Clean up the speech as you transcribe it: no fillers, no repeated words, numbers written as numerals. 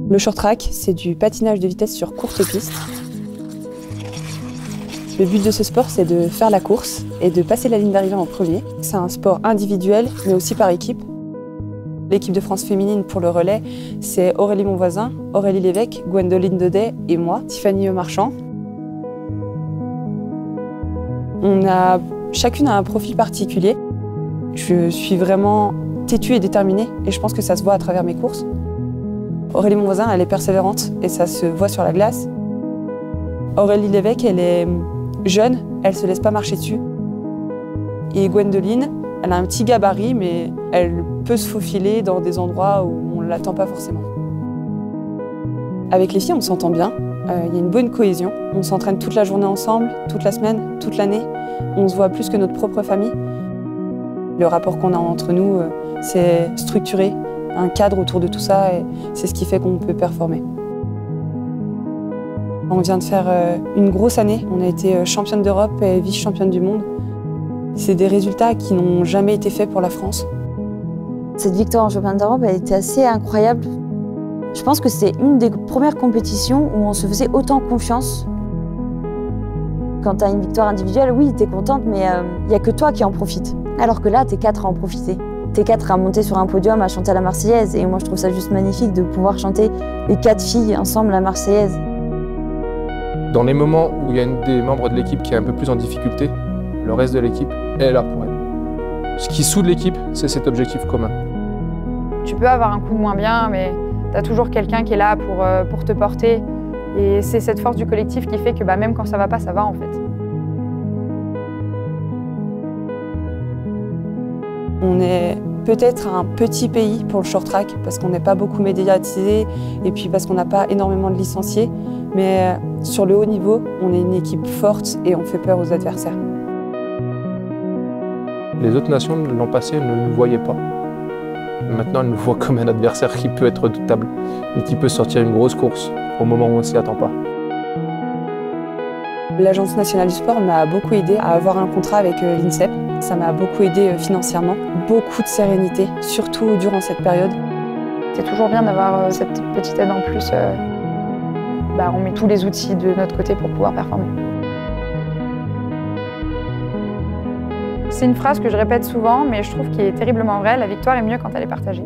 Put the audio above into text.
Le short track, c'est du patinage de vitesse sur courte piste. Le but de ce sport, c'est de faire la course et de passer la ligne d'arrivée en premier. C'est un sport individuel, mais aussi par équipe. L'équipe de France féminine pour le relais, c'est Aurélie Monvoisin, Aurélie Lévesque, Gwendoline Daudet et moi, Tiffany Marchand. Chacune a un profil particulier. Je suis vraiment têtue et déterminée et je pense que ça se voit à travers mes courses. Aurélie Monvoisin, elle est persévérante et ça se voit sur la glace. Aurélie Lévesque, elle est jeune, elle se laisse pas marcher dessus. Et Gwendoline, elle a un petit gabarit, mais elle peut se faufiler dans des endroits où on ne l'attend pas forcément. Avec les filles, on s'entend bien, il y a une bonne cohésion. On s'entraîne toute la journée ensemble, toute la semaine, toute l'année. On se voit plus que notre propre famille. Le rapport qu'on a entre nous, c'est structuré, un cadre autour de tout ça, et c'est ce qui fait qu'on peut performer. On vient de faire une grosse année. On a été championne d'Europe et vice-championne du monde. C'est des résultats qui n'ont jamais été faits pour la France. Cette victoire en championne d'Europe a été assez incroyable. Je pense que c'est une des premières compétitions où on se faisait autant confiance. Quand tu as une victoire individuelle, oui, tu es contente, mais il n'y a que toi qui en profites. Alors que là, tu es 4 à en profiter. Tu es 4 à monter sur un podium, à chanter la Marseillaise. Et moi, je trouve ça juste magnifique de pouvoir chanter les 4 filles ensemble la Marseillaise. Dans les moments où il y a une des membres de l'équipe qui est un peu plus en difficulté, le reste de l'équipe est là pour elle. Ce qui soude l'équipe, c'est cet objectif commun. Tu peux avoir un coup de moins bien, mais tu as toujours quelqu'un qui est là pour te porter. Et c'est cette force du collectif qui fait que même quand ça va pas, ça va en fait. On est peut-être un petit pays pour le short track parce qu'on n'est pas beaucoup médiatisé et puis parce qu'on n'a pas énormément de licenciés. Mais sur le haut niveau, on est une équipe forte et on fait peur aux adversaires. Les autres nations l'an passé ne nous voyaient pas. Maintenant, elles nous voient comme un adversaire qui peut être redoutable et qui peut sortir une grosse course au moment où on ne s'y attend pas. L'Agence nationale du sport m'a beaucoup aidé à avoir un contrat avec l'INSEP. Ça m'a beaucoup aidé financièrement. Beaucoup de sérénité, surtout durant cette période. C'est toujours bien d'avoir cette petite aide en plus. On met tous les outils de notre côté pour pouvoir performer. C'est une phrase que je répète souvent, mais je trouve qu'elle est terriblement vraie. La victoire est mieux quand elle est partagée.